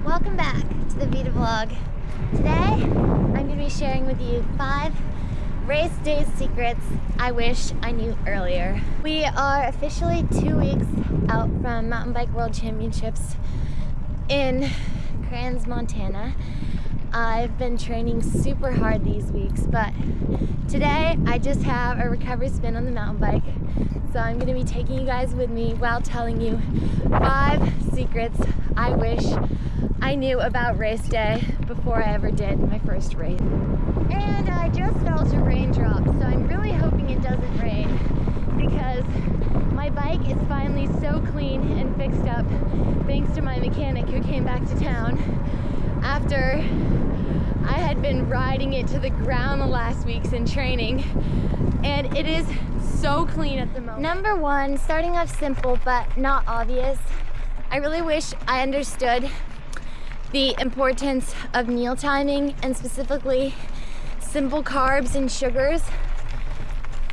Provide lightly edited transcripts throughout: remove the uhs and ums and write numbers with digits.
Welcome back to the Vita Vlog. Today, I'm going to be sharing with you 5 race day secrets I wish I knew earlier. We are officially 2 weeks out from Mountain Bike World Championships in Crans, Montana. I've been training super hard these weeks, but today I just have a recovery spin on the mountain bike. So I'm going to be taking you guys with me while telling you 5 secrets I wish I knew about race day before I ever did my first race. And I just felt a raindrop, so I'm really hoping it doesn't rain because my bike is finally so clean and fixed up thanks to my mechanic who came back to town after I had been riding it to the ground the last weeks in training, and it is so clean at the moment. Number 1, starting off simple but not obvious, I really wish I understood the importance of meal timing and specifically simple carbs and sugars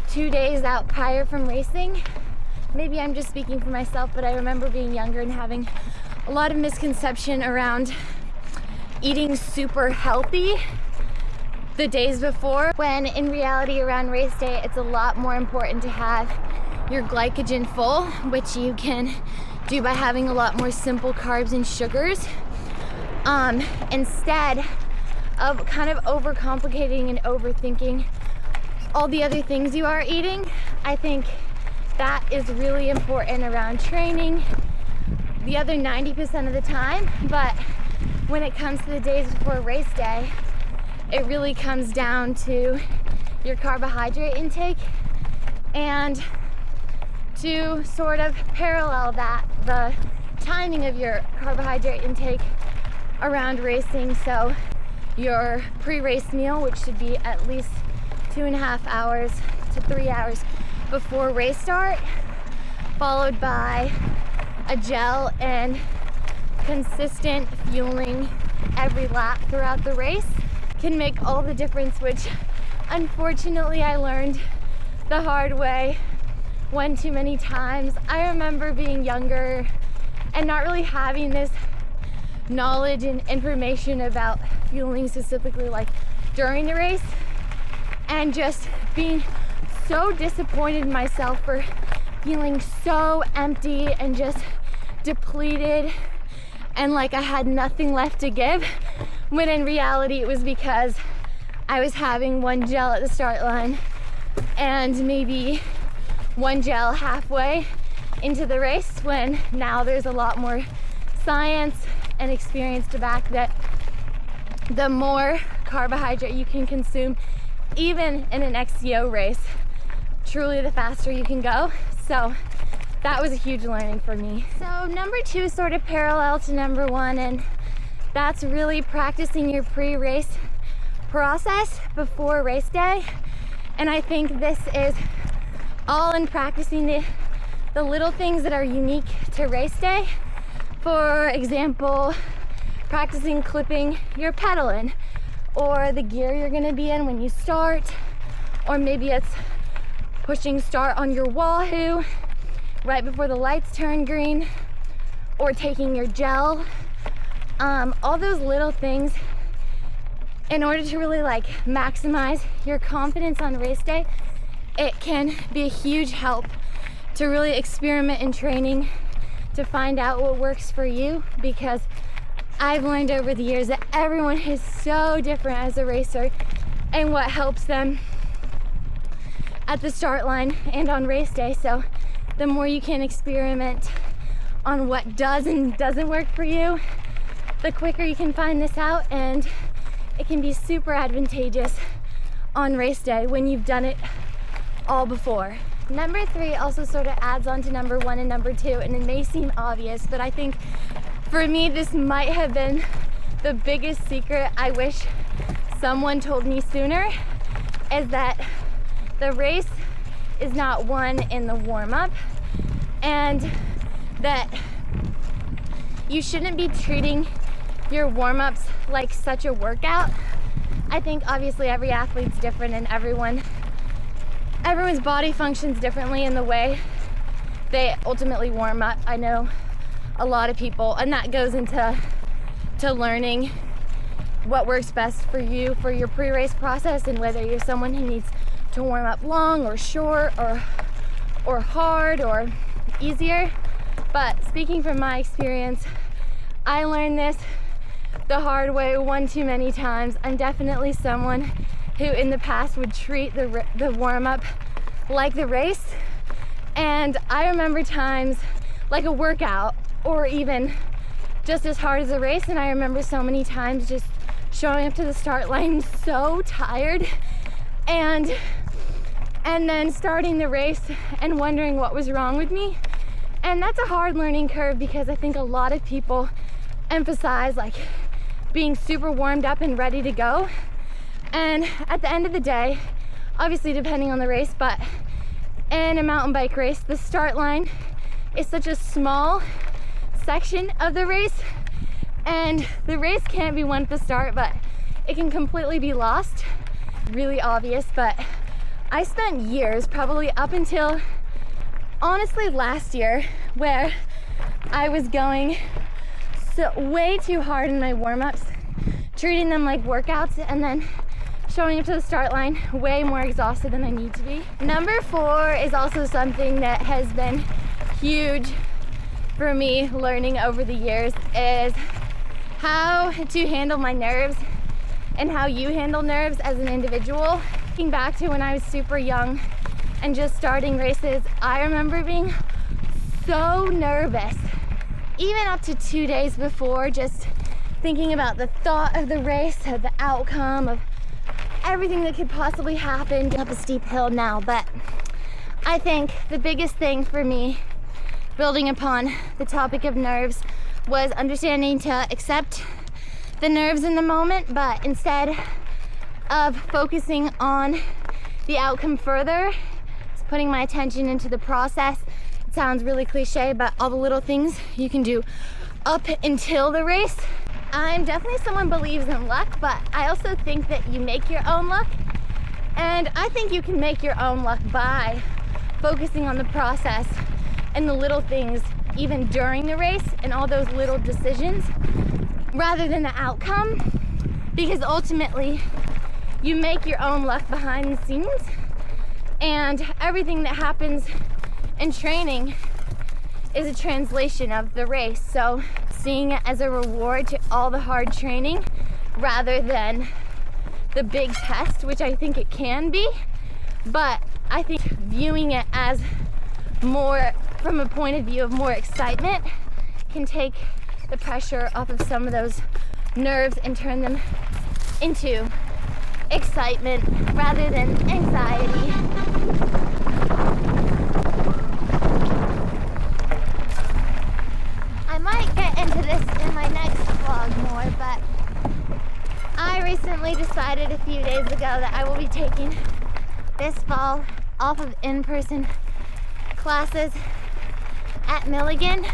2 days out prior from racing. Maybe I'm just speaking for myself, but I remember being younger and having a lot of misconception around eating super healthy the days before, when in reality around race day it's a lot more important to have your glycogen full, which you can do by having a lot more simple carbs and sugars instead of kind of overcomplicating and overthinking all the other things you are eating. I think that is really important around training the other 90% of the time, but when it comes to the days before race day, it really comes down to your carbohydrate intake, and to sort of parallel that, the timing of your carbohydrate intake around racing. So your pre-race meal, which should be at least 2.5 hours to 3 hours before race start, followed by a gel and consistent fueling every lap throughout the race, can make all the difference, which unfortunately I learned the hard way one too many times. I remember being younger and not really having this knowledge and information about fueling specifically like during the race, and just being so disappointed in myself for feeling so empty and just depleted and like I had nothing left to give, when in reality it was because I was having one gel at the start line and maybe one gel halfway into the race, when now there's a lot more science and experience to back that the more carbohydrate you can consume, even in an XCO race, truly the faster you can go. So that was a huge learning for me. So number 2 is sort of parallel to number 1, and that's really practicing your pre-race process before race day. And I think this is all in practicing the little things that are unique to race day. For example, practicing clipping your pedal in, or the gear you're gonna be in when you start, or maybe it's pushing start on your wahoo right before the lights turn green, or taking your gel. All those little things, in order to really like maximize your confidence on race day, it can be a huge help to really experiment in training to find out what works for you, because I've learned over the years that everyone is so different as a racer and what helps them at the start line and on race day. So the more you can experiment on what does and doesn't work for you, the quicker you can find this out, and it can be super advantageous on race day when you've done it all before. Number 3 also sort of adds on to number 1 and number 2, and it may seem obvious, but I think for me this might have been the biggest secret I wish someone told me sooner, is that the race is not won in the warm-up, and that you shouldn't be treating your warm-ups like such a workout. I think obviously every athlete's different, and everyone's body functions differently in the way they ultimately warm up. I know a lot of people, and that goes into to learning what works best for you for your pre-race process, and whether you're someone who needs to warm up long or short or hard or easier. But speaking from my experience, I learned this the hard way one too many times. I'm definitely someone who in the past would treat the warm-up like the race, and I remember times like a workout or even just as hard as a race, and I remember so many times just showing up to the start line so tired and then starting the race and wondering what was wrong with me. And that's a hard learning curve, because I think a lot of people emphasize like being super warmed up and ready to go, and at the end of the day, obviously depending on the race, but in a mountain bike race, the start line is such a small section of the race, and the race can't be won at the start, but it can completely be lost. Really obvious, but I spent years, probably up until honestly last year, where I was going way too hard in my warm-ups, treating them like workouts, and then showing up to the start line way more exhausted than I need to be. Number 4 is also something that has been huge for me learning over the years, is how to handle my nerves and how you handle nerves as an individual. Thinking back to when I was super young and just starting races, I remember being so nervous, even up to 2 days before, just thinking about the thought of the race, of the outcome, of everything that could possibly happen. Up a steep hill now, but I think the biggest thing for me, building upon the topic of nerves, was understanding to accept the nerves in the moment, but instead of focusing on the outcome further, just putting my attention into the process. It sounds really cliche, but all the little things you can do up until the race. I'm definitely someone who believes in luck, but I also think that you make your own luck, and I think you can make your own luck by focusing on the process and the little things even during the race, and all those little decisions rather than the outcome, because ultimately you make your own luck behind the scenes, and everything that happens in training is a translation of the race. So seeing it as a reward to all the hard training rather than the big test, which I think it can be, but I think viewing it as more from a point of view of more excitement can take the pressure off of some of those nerves and turn them into excitement rather than anxiety. I might get into this in my next vlog more, but I recently decided a few days ago that I will be taking this fall off of in-person classes at Milligan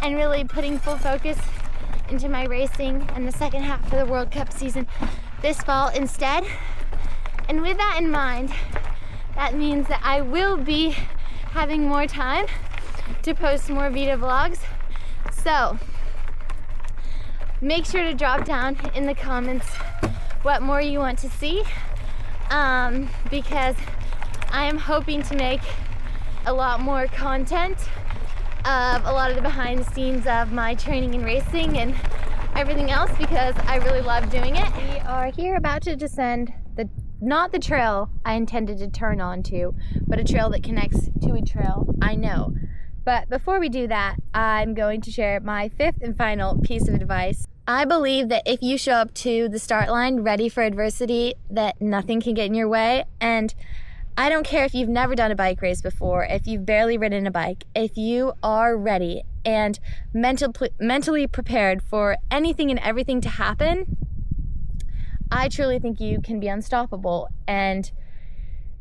and really putting full focus into my racing in the second half of the World Cup season this fall instead. And with that in mind, that means that I will be having more time to post more Vita vlogs. So make sure to drop down in the comments what more you want to see, because I am hoping to make a lot more content of a lot of the behind the scenes of my training and racing and everything else, because I really love doing it. We are here about to descend not the trail I intended to turn onto, but a trail that connects to a trail I know. But before we do that, I'm going to share my 5th and final piece of advice. I believe that if you show up to the start line ready for adversity, that nothing can get in your way. And I don't care if you've never done a bike race before, if you've barely ridden a bike, if you are ready and mentally prepared for anything and everything to happen, I truly think you can be unstoppable. And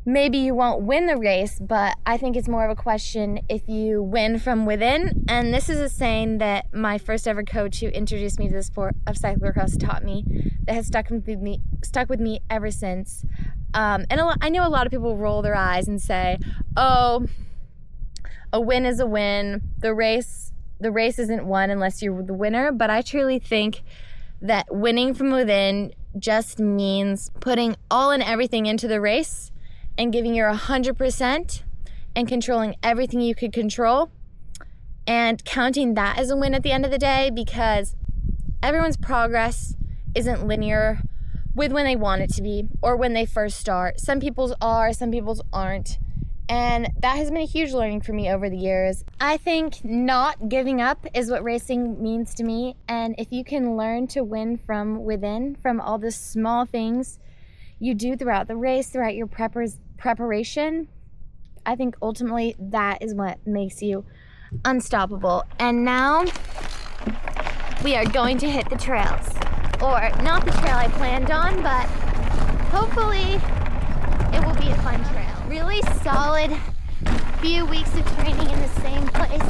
maybe you won't win the race, but I think it's more of a question if you win from within. And this is a saying that my first ever coach who introduced me to the sport of cyclocross taught me, that has stuck with me ever since. And I know a lot of people roll their eyes and say, oh, a win is a win. The race the race isn't won unless you're the winner, but I truly think that winning from within just means putting all and everything into the race and giving your 100% and controlling everything you could control and counting that as a win at the end of the day, because everyone's progress isn't linear with when they want it to be or when they first start. Some people's are, some people's aren't. And that has been a huge learning for me over the years. I think not giving up is what racing means to me. And if you can learn to win from within, from all the small things you do throughout the race, throughout your preparation, I think ultimately that is what makes you unstoppable. And now we are going to hit the trails. Or not the trail I planned on, but hopefully it will be a fun trail. Really solid few weeks of training in the same place.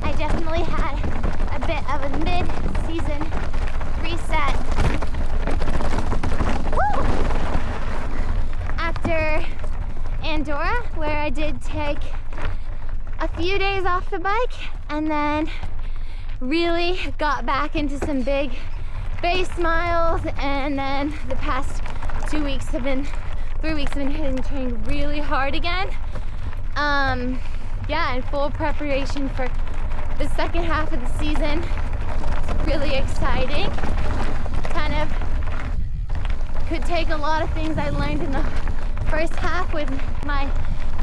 I definitely had a bit of a mid-season reset. Woo! After Andorra, where I did take a few days off the bike and then really got back into some big base miles, and then the past 3 weeks have been hitting the train really hard again. Yeah, in full preparation for the second half of the season. It's really exciting. Kind of could take a lot of things I learned in the first half with my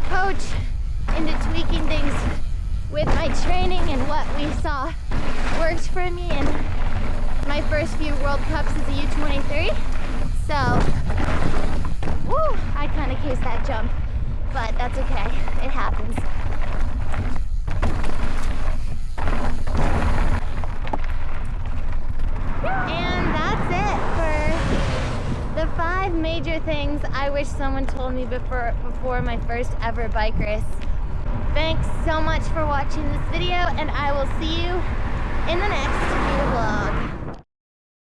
coach into tweaking things with my training and what we saw works for me in my first few World Cups as a U23. So, woo, I kind of cased that jump, but that's okay, it happens. And that's it for the 5 major things I wish someone told me before my first ever bike race. Thanks so much for watching this video, and I will see you in the next vlog.